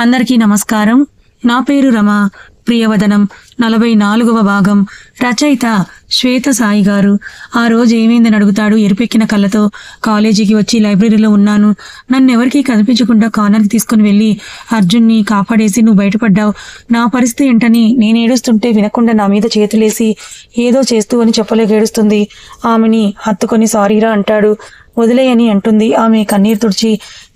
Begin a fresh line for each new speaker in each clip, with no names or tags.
అందరికీ నమస్కారం. నా పేరు రమ. ప్రియవదనం 44వ భాగం. రచయిత శ్వేత సాయి గారు. ఆ రోజు ఏమైందని అడుగుతాడు ఎరుపెక్కిన కళ్ళతో. కాలేజీకి వచ్చి లైబ్రరీలో ఉన్నాను. నన్నెవరికీ కనిపించకుండా కార్నర్కి తీసుకుని వెళ్ళి అర్జున్ని కాపాడేసి నువ్వు బయటపడ్డావు. నా పరిస్థితి ఏంటని నేను ఏడుస్తుంటే వినకుండా నా మీద చేతులేసి ఏదో చేస్తూ అని చెప్పలేక ఏడుస్తుంది. ఆమెని హత్తుకొని సారీరా అంటాడు. వదిలేయని అంటుంది. ఆమె కన్నీరు తుడిచి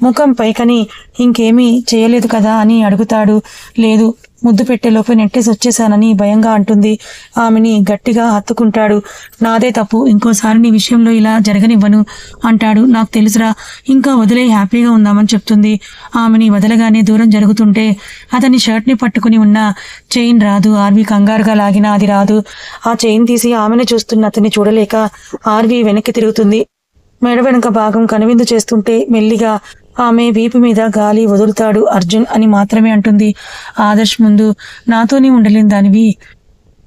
ముఖం పైకని ఇంకేమీ చేయలేదు కదా అని అడుగుతాడు. లేదు, ముద్దు పెట్టేలోపు నెట్టేసి వచ్చేసానని భయంగా అంటుంది. ఆమెని గట్టిగా హత్తుకుంటాడు. నాదే తప్పు, ఇంకోసారి నీ విషయంలో ఇలా జరగనివ్వను అంటాడు. నాకు తెలుసురా, ఇంకా వదిలే, హ్యాపీగా ఉందామని చెప్తుంది. ఆమెని వదలగానే దూరం జరుగుతుంటే అతని షర్ట్ని పట్టుకుని ఉన్న చైన్ రాదు. ఆర్వి కంగారుగా లాగినా అది రాదు. ఆ చైన్ తీసి ఆమెను చూస్తున్న అతన్ని చూడలేక ఆర్వి వెనక్కి తిరుగుతుంది. మెడ వెనుక భాగం కనువిందు చేస్తుంటే మెల్లిగా ఆమె వీపు మీద గాలి వదులుతాడు. అర్జున్ అని మాత్రమే అంటుంది. ఆదర్శ్ ముందు నాతోనే ఉండలేని దానివి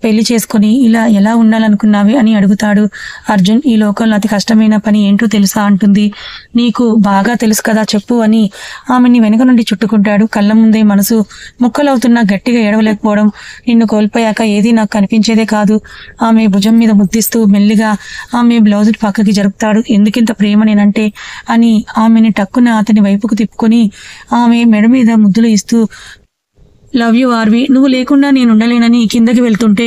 పెళ్లి చేసుకుని ఇలా ఎలా ఉండాలనుకున్నావి అని అడుగుతాడు. అర్జున్, ఈ లోకంలో అతి కష్టమైన పని ఏంటో తెలుసా అంటుంది. నీకు బాగా తెలుసు కదా, చెప్పు అని ఆమెని వెనుక నుండి చుట్టుకుంటాడు. కళ్ళ ముందే మనసు ముక్కలవుతున్నా గట్టిగా ఏడవలేకపోవడం. నిన్ను కోల్పోయాక ఏదీ నాకు కనిపించేదే కాదు. ఆమె భుజం మీద ముద్దిస్తూ మెల్లిగా ఆమె బ్లౌజ్ పక్కకి జరుపుతాడు. ఎందుకింత ప్రేమ నేనంటే అని ఆమెని టక్కున అతని వైపుకు తిప్పుకొని ఆమె మెడ మీద ముద్దులు ఇస్తూ, లవ్ యూ ఆర్వి, నువ్వు లేకుండా నేను ఉండలేనని కిందకి వెళ్తుంటే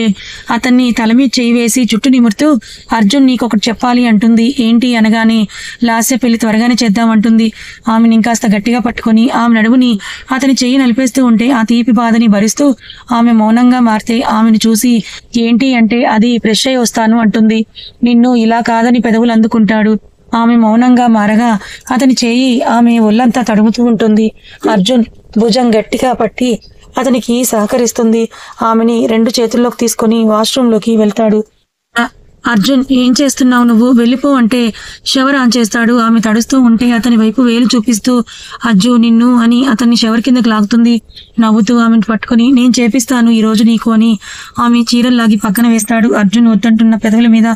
అతన్ని తల మీద చేయి వేసి చుట్టూ నిమురుతూ, అర్జున్ నీకొకటి చెప్పాలి అంటుంది. ఏంటి అనగానే, లాస్య పెళ్లి త్వరగానే చేద్దామంటుంది. ఆమెను ఇంకాస్త గట్టిగా పట్టుకొని ఆమె నడుముని అతని చెయ్యి నలిపేస్తూ ఉంటే ఆ తీపి బాధని భరిస్తూ ఆమె మౌనంగా మారితే ఆమెను చూసి, ఏంటి అంటే అది ఫ్రెష్ అయి వస్తాను అంటుంది. నిన్ను ఇలా కాదని పెదవులు అందుకుంటాడు. ఆమె మౌనంగా మారగా అతని చేయి ఆమె ఒళ్ళంతా తడుముతూ ఉంటుంది. అర్జున్ భుజం గట్టిగా పట్టి అతనికి సహకరిస్తుంది. ఆమెని 2 చేతుల్లోకి తీసుకొని వాష్రూమ్లోకి వెళ్తాడు. అర్జున్, ఏం చేస్తున్నావు నువ్వు? వెళ్ళిపో అంటే షవర్ ఆన్ చేస్తాడు. ఆమె తడుస్తూ ఉంటే అతని వైపు వేలు చూపిస్తూ, అజ్జు నిన్ను అని అతన్ని షవర్ కిందకి లాగుతుంది. నవ్వుతూ ఆమెను పట్టుకుని, నేను చేపిస్తాను ఈ రోజు నీకు అని ఆమె చీరల్లాగి పక్కన వేస్తాడు. అర్జున్ వద్దంటున్న పెదవుల మీద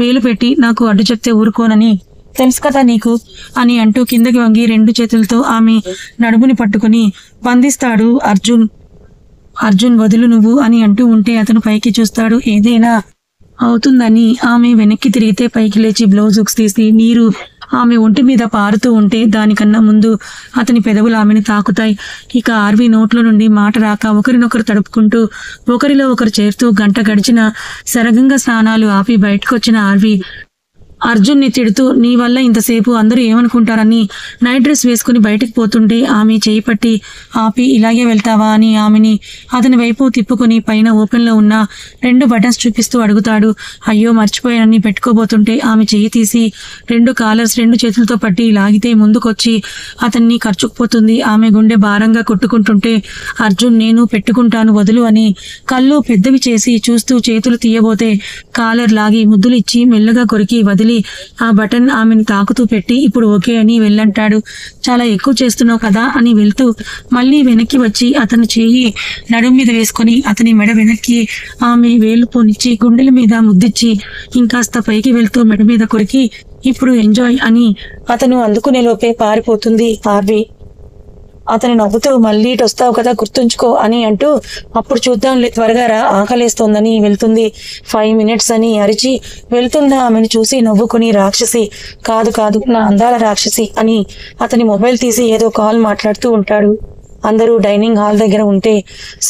వేలు పెట్టి, నాకు అడ్డు చెప్తే ఊరుకోనని తెలుసు కదా నీకు అని అంటూ కిందకి వంగి 2 చేతులతో ఆమె నడుముని పట్టుకుని బంధిస్తాడు. అర్జున్ వదులు నువ్వు అని అంటూ ఉంటే అతను పైకి చూస్తాడు. ఏదైనా అవుతుందని ఆమె వెనక్కి తిరిగితే పైకి లేచి బ్లౌజ్ హుక్స్ తీసి నీరు ఆమె ఒంటి మీద పారుతూ ఉంటే దానికన్నా ముందు అతని పెదవులు ఆమెను తాకుతాయి. ఇక ఆర్వి నోట్లో నుండి మాట రాక ఒకరినొకరు తడుపుకుంటూ ఒకరిలో ఒకరు చేరుతూ గంట గడిచిన సరగంగా స్నానాలు ఆపి బయటకు వచ్చిన ఆర్వి అర్జున్ని తిడుతూ, నీ వల్ల ఇంతసేపు అందరూ ఏమనుకుంటారని నైట్ డ్రెస్ వేసుకుని బయటకు పోతుంటే ఆమె చేయి పట్టి ఆపి, ఇలాగే వెళ్తావా అని ఆమెని అతని వైపు తిప్పుకొని పైన ఓపెన్లో ఉన్న 2 బటన్స్ చూపిస్తూ అడుగుతాడు. అయ్యో మర్చిపోయానని పెట్టుకోబోతుంటే ఆమె చేయి తీసి 2 కాలర్స్ 2 చేతులతో పట్టి లాగితే ముందుకొచ్చి అతన్ని ఖర్చుకుపోతుంది. ఆమె గుండె భారంగా కొట్టుకుంటుంటే అర్జున్, నేను పెట్టుకుంటాను వదులు అని కళ్ళు పెద్దవి చేసి చూస్తూ చేతులు తీయబోతే కాలర్ లాగి ముద్దులు ఇచ్చి మెల్లగా కొరికి వదిలి ఆ బటన్ ఆమెను తాకుతూ పెట్టి, ఇప్పుడు ఓకే అని వెళ్ళంటాడు. చాలా ఎక్కువ చేస్తున్నావు కదా అని వెళ్తూ మళ్ళీ వెనక్కి వచ్చి అతను చేయి నడుము మీద వేసుకొని అతని మెడ వెనక్కి ఆమె వేలు పోనిచ్చి గుండెల మీద ముద్దిచ్చి ఇంకాస్త పైకి వెళ్తూ మెడ మీద కొరికి, ఇప్పుడు ఎంజాయ్ అని అతను అందుకునే లోపే పారిపోతుంది ఆర్వి. అతను నవ్వుతూ, మళ్ళీ ఇటు వస్తావు కదా, గుర్తుంచుకో అని అంటూ, అప్పుడు చూద్దాంలే, త్వరగా రా, ఆకలేస్తోందని వెళ్తుంది. 5 minutes అని అరిచి వెళ్తున్న ఆమెను చూసి నవ్వుకుని, రాక్షసి కాదు కాదు నా అందాల రాక్షసి అని అతని మొబైల్ తీసి ఏదో కాల్ మాట్లాడుతూ ఉంటాడు. అందరూ డైనింగ్ హాల్ దగ్గర ఉంటే,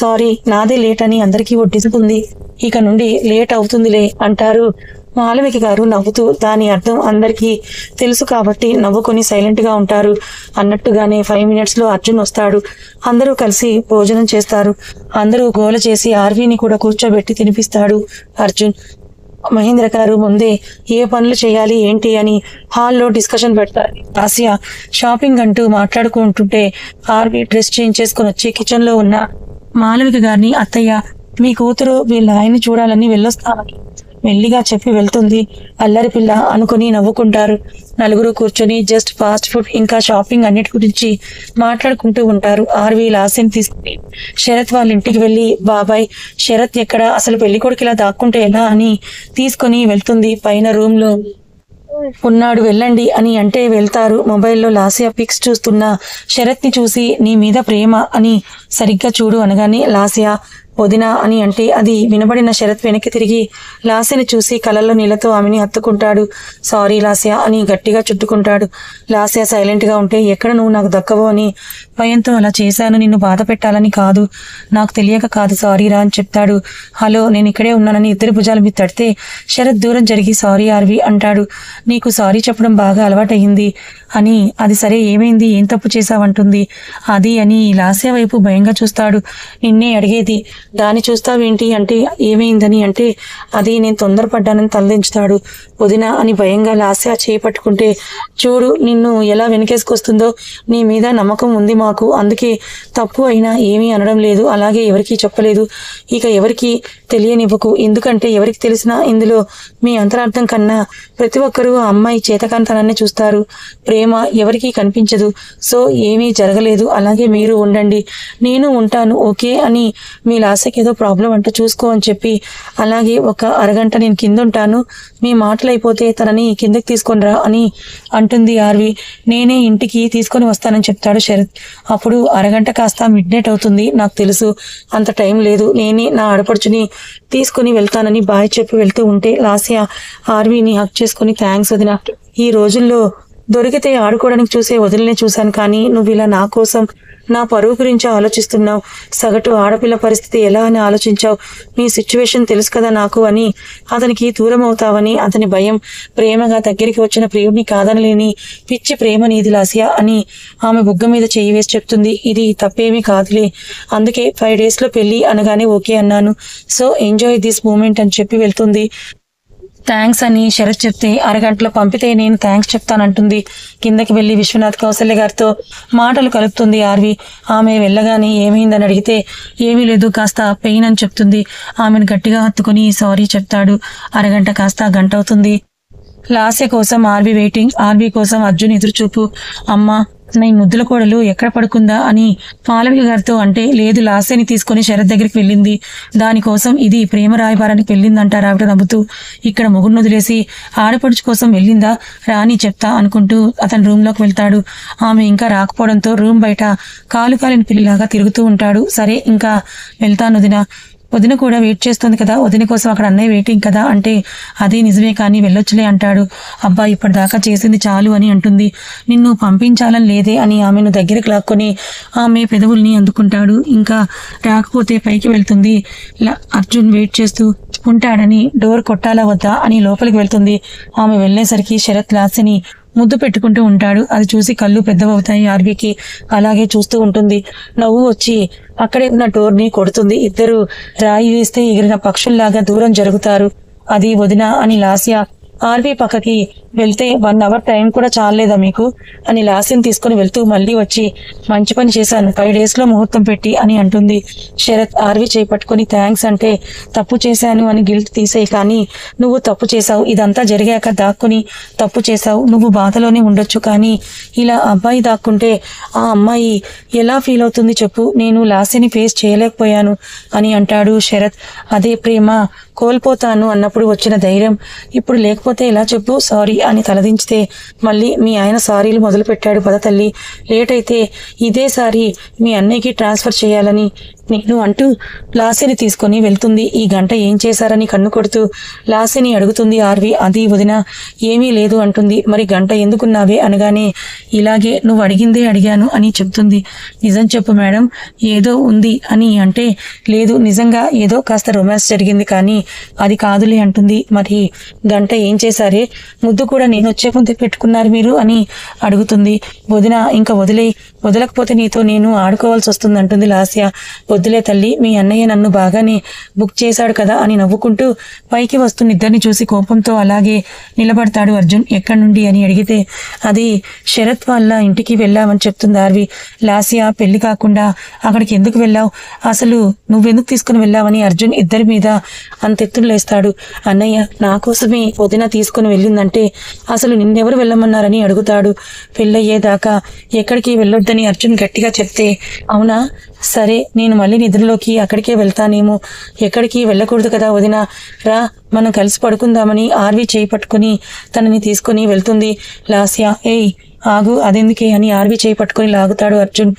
సారీ నాదే లేట్ అని అందరికీ వడ్డిస్తుంది. ఇక నుండి లేట్ అవుతుందిలే అంటారు. మాలవిక గారు నవ్వుతూ, దాని అర్థం అందరికీ తెలుసు కాబట్టి నవ్వుకొని సైలెంట్ గా ఉంటారు. అన్నట్టుగానే 5 minutes లో అర్జున్ వస్తాడు. అందరూ కలిసి భోజనం చేస్తారు. అందరూ గోల చేసి ఆర్వీని కూడా కూర్చోబెట్టి తినిపిస్తాడు అర్జున్. మహేంద్ర గారు ముందే ఏ పనులు చేయాలి ఏంటి అని హాల్లో డిస్కషన్ పెడతారు. ఆసియా షాపింగ్ అంటూ మాట్లాడుకుంటుంటే ఆర్వీ డ్రెస్ చేంజ్ చేసుకుని వచ్చి కిచెన్ లో ఉన్న మాలవిక గారిని, అత్తయ్య మీ కూతురు వీళ్ళ ఆయన్ని చూడాలని వెళ్ళొస్తామని మెల్లిగా చెప్పి వెళ్తుంది. అల్లరి పిల్ల అనుకుని నవ్వుకుంటారు. నలుగురు కూర్చొని జస్ట్ ఫాస్ట్ ఫుడ్ ఇంకా షాపింగ్ అన్నిటి గురించి మాట్లాడుకుంటూ ఉంటారు. ఆర్వి లాస్యం తీసుకుని శరత్ వాళ్ళ ఇంటికి వెళ్ళి, బాబాయ్ శరత్ ఎక్కడ, అసలు పెళ్లి కొడుకు ఇలా దాక్కుంటే ఎలా అని తీసుకొని వెళ్తుంది. పైన రూమ్ లో ఉన్నాడు వెళ్ళండి అని అంటే వెళ్తారు. మొబైల్లో లాస్య పిక్స్ చూస్తున్న శరత్ని చూసి నీ మీద ప్రేమ అని సరిగ్గా చూడు అనగానే లాస్య వదిన అని అంటే అది వినబడిన శరత్ వెనక్కి తిరిగి లాస్యని చూసి కళ్ళల్లో నీళ్లతో ఆమెని హత్తుకుంటాడు. సారీ లాస్య అని గట్టిగా చుట్టుకుంటాడు. లాస్య సైలెంట్గా ఉంటే ఎక్కడ నువ్వు నాకు దక్కవో అని భయంతో అలా చేశాను, నిన్ను బాధ పెట్టాలని కాదు, నాకు తెలియక కాదు, సారీ రా అని చెప్తాడు. హలో నేను ఇక్కడే ఉన్నానని ఇద్దరి భుజాల మీద తడితే శరత్ దూరం జరిగి సారీ ఆర్వి అంటాడు. నీకు సారీ చెప్పడం బాగా అలవాటయింది అని. అది సరే ఏమైంది, ఏం తప్పు చేశావంటుంది. అది అని లాస్య వైపు భయంగా చూస్తాడు. నిన్నే అడిగేది, దాన్ని చూస్తావేంటి అంటే ఏమైందని అంటే అది నేను తొందరపడ్డానని తలదించుతాడు. వదిన అని భయంగా లాస్య చేపట్టుకుంటే చూడు నిన్ను ఎలా వెనకేసుకొస్తుందో, నీ మీద నమ్మకం ఉంది మాకు, అందుకే తప్పు అయినా ఏమీ అనడం లేదు, అలాగే ఎవరికీ చెప్పలేదు, ఇక ఎవరికి తెలియనివ్వకు, ఎందుకంటే ఎవరికి తెలిసినా ఇందులో మీ అంతరార్థం కన్నా ప్రతి ఒక్కరూ ఆ అమ్మాయి చేతకాంతనాన్ని చూస్తారు, ప్రేమ ఎవరికీ కనిపించదు, సో ఏమీ జరగలేదు, అలాగే మీరు ఉండండి, నేను ఉంటాను ఓకే అని. మీ లాస్యకి ఏదో ప్రాబ్లం అంటూ చూసుకో అని చెప్పి అలాగే ఒక అరగంట నేను కింద ఉంటాను, మీ మాటలు అయిపోతే తనని కిందకి తీసుకొని రా అని అంటుంది ఆర్వి. నేనే ఇంటికి తీసుకొని వస్తానని చెప్తాడు శరత్. అప్పుడు అరగంట కాస్త మిడ్ నైట్ అవుతుంది, నాకు తెలుసు అంత టైం లేదు, నేనే నా ఆడపడుచుని తీసుకుని వెళ్తానని బాయ్ చెప్పి వెళ్తూ ఉంటే లాస్య ఆర్విని హక్ చేసుకుని థ్యాంక్స్ వదిన, ఈ రోజుల్లో దొరికితే ఆడుకోవడానికి చూసే వదిలినే చూశాను, కానీ నువ్వు ఇలా నా కోసం నా పరువు గురించి ఆలోచిస్తున్నావు, సగటు ఆడపిల్ల పరిస్థితి ఎలా అని ఆలోచించావు, మీ సిచ్యువేషన్ తెలుసు కదా నాకు అని. అతనికి దూరం అవుతావని అతని భయం, ప్రేమగా దగ్గరికి వచ్చిన ప్రియుడిని కాదనలేని పిచ్చి ప్రేమ నీది లాస్య అని ఆమె బుగ్గ మీద చేయి వేసి చెప్తుంది. ఇది తప్పేమీ కాదులే, అందుకే 5 డేస్లో పెళ్ళి అనగానే ఓకే అన్నాను, సో ఎంజాయ్ దిస్ మూమెంట్ అని చెప్పి వెళ్తుంది. థ్యాంక్స్ అని శరత్ చెప్తే అరగంటలో పంపితే నేను థ్యాంక్స్ చెప్తానంటుంది. కిందకి వెళ్ళి విశ్వనాథ్ కౌశల్య గారితో మాటలు కలుపుతుంది ఆర్వి. ఆమె వెళ్ళగానే ఏమైందని అడిగితే ఏమీ లేదు, కాస్త పెయిన్ అని చెప్తుంది. ఆమెను గట్టిగా హత్తుకుని సారీ చెప్తాడు. అరగంట కాస్త గంట అవుతుంది. లాస్య కోసం ఆర్వి వెయిటింగ్, ఆర్వి కోసం అర్జున్ ఎదురుచూపు. అమ్మ నీ ముద్దుల కోడలు ఎక్కడ పడుకుందా అని మాలవిక గారితో అంటే లేదు, లాస్యని తీసుకుని శరత్ దగ్గరికి వెళ్ళింది, దానికోసం ఇది ప్రేమ రాయబారానికి వెళ్ళిందంటారు ఆవిడ నవ్వుతూ. ఇక్కడ మొగుడిని వదిలేసి ఆడపడుచు కోసం వెళ్ళిందా, రాని చెప్తా అనుకుంటూ అతను రూమ్లోకి వెళ్తాడు. ఆమె ఇంకా రాకపోవడంతో రూమ్ బయట కాలు కాలిన పిల్లిలాగా తిరుగుతూ ఉంటాడు. సరే ఇంకా వెళ్తాను వదిన, వదిన కూడా వెయిట్ చేస్తుంది కదా, వదిన కోసం అక్కడ అన్నయ్య వెయిటింగ్ కదా అంటే అది నిజమే కానీ వెళ్ళొచ్చులే అంటాడు. అబ్బా ఇప్పటిదాకా చేసింది చాలు అని అంటుంది. నిన్ను పంపించాలని లేదే అని ఆమెను దగ్గరికి లాక్కొని ఆమె పెదవుల్ని అందుకుంటాడు. ఇంకా రాకపోతే పైకి వెళ్తుంది. అర్జున్ వెయిట్ చేస్తూ ఉంటాడని డోర్ కొట్టాలా వద్దా అని లోపలికి వెళ్తుంది. ఆమె వెళ్ళేసరికి శరత్ లాస్యని ముద్దు పెట్టుకుంటూ ఉంటాడు. అది చూసి కళ్ళు పెద్దవవుతాయి ఆర్వికి. అలాగే చూస్తూ ఉంటుంది. నవ్వు వచ్చి అక్కడే ఉన్న డోర్ని కొడుతుంది. ఇద్దరు రాయి వేస్తే ఎగిరిన పక్షుల్లాగా దూరం జరుగుతారు. అది వదిన అని లాస్య ఆర్వి పక్కకి వెళ్తే 1 అవర్ టైం కూడా చాలేదా మీకు అని లాస్యని తీసుకుని వెళ్తూ మళ్ళీ వచ్చి మంచి పని చేశాను, 5 డేస్లో ముహూర్తం పెట్టి అని అంటుంది. శరత్ ఆర్వి చేపట్టుకుని థ్యాంక్స్ అంటే తప్పు చేశాను అని గిల్ట్ తీసేయి, కానీ నువ్వు తప్పు చేశావు, ఇదంతా జరిగాక దాక్కుని తప్పు చేశావు, నువ్వు బాధలోనే ఉండొచ్చు, కానీ ఇలా అబ్బాయి దాక్కుంటే ఆ అమ్మాయి ఎలా ఫీల్ అవుతుంది చెప్పు, నేను లాస్యని ఫేస్ చేయలేకపోయాను అని అంటాడు శరత్. అదే ప్రేమ కోల్పోతాను అన్నప్పుడు వచ్చిన ధైర్యం ఇప్పుడు లేకపోతే ఇలా చెప్పు, సారీ అని తలదించితే మళ్ళీ మీ ఆయన సారీలు మొదలు పెట్టాడు. పద తల్లి, లేట్ అయితే ఇదే సారీ మీ అన్నయ్యకి ట్రాన్స్ఫర్ చేయాలని నేను అంటూ లాస్యని తీసుకొని వెళ్తుంది. ఈ గంట ఏం చేశారని కన్ను కొడుతూ లాస్యని అడుగుతుంది ఆర్వి. అది వదిన ఏమీ లేదు అంటుంది. మరి గంట ఎందుకున్నావే అనగానే ఇలాగే నువ్వు అడిగిందే అడిగాను అని చెప్తుంది. నిజం చెప్పు మేడం, ఏదో ఉంది అని అంటే లేదు నిజంగా ఏదో కాస్త రొమాన్స్ జరిగింది కానీ అది కాదులే అంటుంది. మరి గంట ఏం చేశారే, ముద్దు కూడా నేను వచ్చే ముందే పెట్టుకున్నారు మీరు అని అడుగుతుంది. వదిన ఇంకా వదలకపోతే నీతో నేను ఆడుకోవాల్సి వస్తుంది అంటుంది లాస్య. వద్దులే తల్లి, మీ అన్నయ్య నన్ను బాగానే బుక్ చేశాడు కదా అని నవ్వుకుంటూ పైకి వస్తున్న ఇద్దరిని చూసి కోపంతో అలాగే నిలబడతాడు అర్జున్. ఎక్కడి నుండి అని అడిగితే అది శరత్ వాళ్ళ ఇంటికి వెళ్ళామని చెప్తుంది ఆర్వి. లాస్య పెళ్లి కాకుండా అక్కడికి ఎందుకు వెళ్ళావు, అసలు నువ్వెందుకు తీసుకుని వెళ్ళావని అర్జున్ ఇద్దరి మీద అంతెత్తులు లేస్తాడు. అన్నయ్య నా కోసమే వదిన తీసుకుని వెళ్ళిందంటే అసలు నిన్నెవరు వెళ్ళమన్నారని అడుగుతాడు. పెళ్ళయ్యేదాకా ఎక్కడికి వెళ్ళొద్దని అర్జున్ గట్టిగా చెప్తే అవునా సరే నేను మళ్ళీ నిద్రలోకి అక్కడికే వెళ్తానేమో. ఎక్కడికి వెళ్ళకూడదు కదా వదిన, రా మనం కలిసి పడుకుందామని ఆర్వి చేయి పట్టుకుని తనని తీసుకుని వెళ్తుంది లాస్య. ఏయ్ ఆగు, అదెందుకే అని ఆర్వి చేయి పట్టుకుని లాగుతాడు అర్జున్.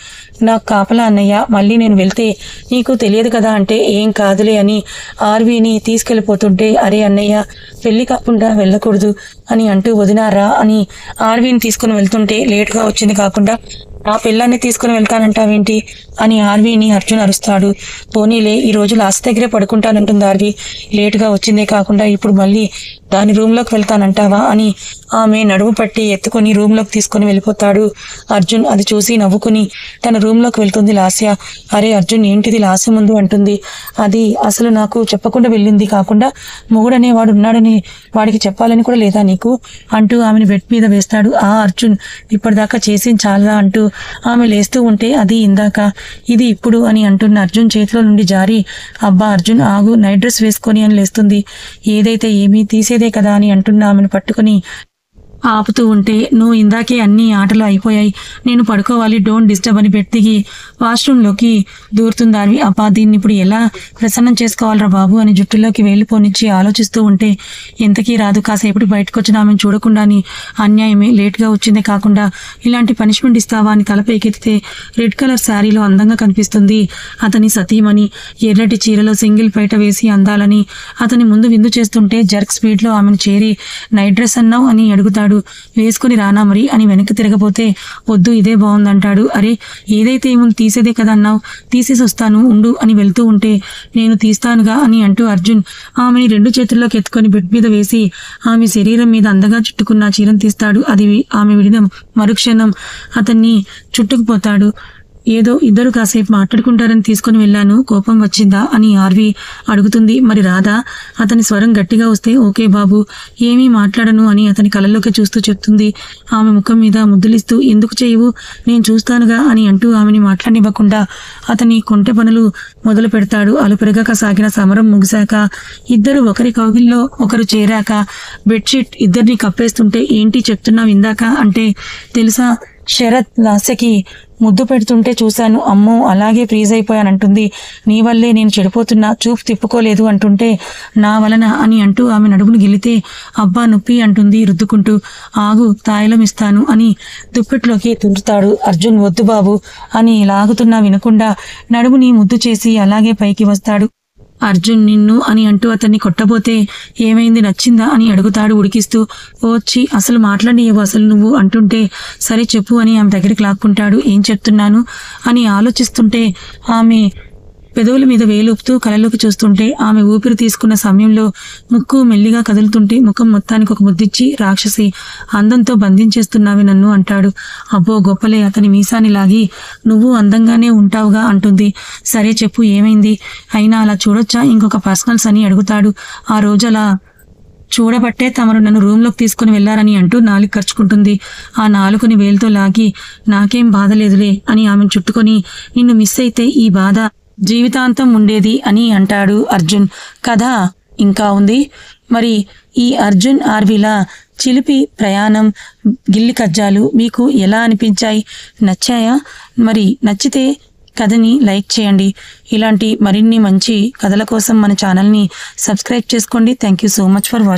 నాకు కాపలా అన్నయ్య, మళ్ళీ నేను వెళ్తే నీకు తెలియదు కదా అంటే ఏం కాదులే అని ఆర్వీని తీసుకెళ్ళిపోతుంటే, అరే అన్నయ్య పెళ్లి కాకుండా వెళ్ళకూడదు అని అంటూ వదినారా అని ఆర్వీని తీసుకుని వెళ్తుంటే, లేటుగా వచ్చింది కాకుండా నా పిల్లాన్ని తీసుకుని వెళ్తానంటావేంటి అని ఆర్వీని అర్జున్ అరుస్తాడు. పోనీలే ఈ రోజు లాస్ట్ దగ్గరే పడుకుంటానంటుంది ఆర్వీ. లేటుగా వచ్చిందే కాకుండా ఇప్పుడు మళ్ళీ దాని రూమ్లోకి వెళ్తానంటావా అని ఆమె నడుము పట్టి ఎత్తుకొని రూమ్లోకి తీసుకొని వెళ్ళిపోతాడు అర్జున్. అది చూసి నవ్వుకుని తన రూమ్లోకి వెళ్తుంది లాస్య. అరే అర్జున్ ఏంటిది లాస్య ముందు అంటుంది. అది అసలు నాకు చెప్పకుండా వెళ్ళింది కాకుండా మొగుడనేవాడు ఉన్నాడని వాడికి చెప్పాలని కూడా లేదా నీకు అంటూ ఆమెను బెడ్ మీద వేస్తాడు. ఆ అర్జున్ ఇప్పటిదాకా చేసింది చాలా అంటూ ఆమె లేస్తూ ఉంటే, అది ఇందాక ఇది ఇప్పుడు అని అంటున్న అర్జున్ చేతిలో నుండి జారి, అబ్బా అర్జున్ ఆగు, నైట్ డ్రెస్ వేసుకొని అని లేస్తుంది. ఏదైతే ఏమీ తీసేదే కదా అని అంటున్న ఆమెను పట్టుకుని ఆపుతూ ఉంటే, నువ్వు ఇందాకే అన్ని ఆటలు అయిపోయాయి, నేను పడుకోవాలి, డోంట్ డిస్టర్బ్ అని దిగి వాష్రూమ్లోకి దూరుతుంది ఆర్వి. అబ్బా దీన్ని ఇప్పుడు ఎలా ప్రసన్నం చేసుకోవాలరా బాబు అని జుట్టులోకి వేలిపోనిచ్చి ఆలోచిస్తూ ఉంటే, ఎంతకీ రాదు, కాసేపటి బయటకు వచ్చిన ఆమెను చూడకుండాని అన్యాయమే, లేట్గా వచ్చిందే కాకుండా ఇలాంటి పనిష్మెంట్ ఇస్తావా అని తలపైకెత్తితే రెడ్ కలర్ శారీలో అందంగా కనిపిస్తుంది అతని సతీమణి. ఎర్రటి చీరలో సింగిల్ పైట వేసి అందాలని అతని ముందు విందు చేస్తుంటే జర్క్ స్పీడ్లో ఆమెను చేరి నైట్ డ్రెస్ అన్నావు అని అడుగుతాడు. వేసుకుని రానా మరి అని వెనక్కి తిరగపోతే, వద్దు ఇదే బాగుందంటాడు. అరే ఏదైతే ఏముంది తీసేదే కదా అన్నావు, తీసేసి వస్తాను ఉండు అని వెళ్తూ ఉంటే, నేను తీస్తానుగా అని అంటూ అర్జున్ ఆమెని రెండు చేతుల్లోకి ఎత్తుకొని బెడ్ మీద వేసి ఆమె శరీరం మీద అందగా చుట్టుకున్న చీరను తీస్తాడు. అది ఆమె విడిన మరుక్షణం అతన్ని చుట్టుకుపోతాడు. ఏదో ఇద్దరు కాసేపు మాట్లాడుకుంటారని తీసుకుని వెళ్ళాను, కోపం వచ్చిందా అని ఆర్వి అడుగుతుంది. మరి రాదా? అతని స్వరం గట్టిగా వస్తే, ఓకే బాబు ఏమీ మాట్లాడను అని అతని కళ్ళల్లోకి చూస్తూ చెప్తుంది. ఆమె ముఖం మీద ముద్దులిస్తూ, ఎందుకు చేయవు, నేను చూస్తానుగా అని అంటూ ఆమెని మాట్లాడనివ్వకుండా అతని కొంటె పనులు మొదలు పెడతాడు. అలుపెరగక సాగిన సమరం ముగిశాక ఇద్దరు ఒకరి కౌగిల్లో ఒకరు చేరాక బెడ్షీట్ ఇద్దరిని కప్పేస్తుంటే, ఏంటి చెప్తున్నావు ఇందాక అంటే, తెలుసా శరత్ లాస్యకి ముద్దు పెడుతుంటే చూశాను, అమ్మో అలాగే ఫ్రీజ్ అయిపోయానంటుంది. నీ వల్లే నేను చెడిపోతున్నా, చూపు తిప్పుకోలేదు అంటుంటే, నా వలన అని అంటూ ఆమె నడుమును గిల్లితే, అబ్బా నొప్పి అంటుంది రుద్దుకుంటూ. ఆగు తాయిలం ఇస్తాను అని దుప్పెట్లోకి తుడుతాడు అర్జున్. వద్దు బాబు అని లాగుతున్నా వినకుండా నడుముని ముద్దు చేసి అలాగే పైకి వస్తాడు అర్జున్. నిన్ను అని అంటూ అతన్ని కొట్టబోతే, ఏమైంది నచ్చిందా అని అడుగుతాడు ఉడికిస్తూ. వచ్చి అసలు మాట్లాడియవు అసలు నువ్వు అంటుంటే, సరే చెప్పు అని ఆమె దగ్గరికి లాక్కుంటాడు. ఏం చెప్తున్నాను అని ఆలోచిస్తుంటే ఆమె పెదవుల మీద వేలుపుతూ కళ్ళలోకి చూస్తుంటే, ఆమె ఊపిరి తీసుకున్న సమయంలో ముక్కు మెల్లిగా కదులుతుంటే ముఖం మొత్తానికి ఒక ముద్దిచ్చి, రాక్షసి అందంతో బంధించేస్తున్నావి నన్ను అంటాడు. అబ్బో గొప్పలే అతని మీసాని లాగి, నువ్వు అందంగానే ఉంటావుగా అంటుంది. సరే చెప్పు ఏమైంది, అయినా అలా చూడొచ్చా ఇంకొక పర్సనల్స్ అని అడుగుతాడు. ఆ రోజు అలా చూడబట్టే తమరు నన్ను రూమ్లోకి తీసుకుని వెళ్లారని అంటూ నాలుగు ఖర్చుకుంటుంది. ఆ నాలుగుని వేలుతో లాగి, నాకేం బాధ లేదులే అని ఆమెను చుట్టుకొని, నిన్ను మిస్ అయితే ఈ బాధ జీవితాంతం ఉండేది అని అంటాడు అర్జున్. కథ ఇంకా ఉంది. మరి ఈ అర్జున్ ఆర్వీల చిలిపి ప్రయాణం, గిల్లి కజ్జాలు మీకు ఎలా అనిపించాయి, నచ్చాయా? మరి నచ్చితే కథని లైక్ చేయండి. ఇలాంటి మరిన్ని మంచి కథల కోసం మన ఛానల్ని సబ్స్క్రైబ్ చేసుకోండి. Thank you so much for watching.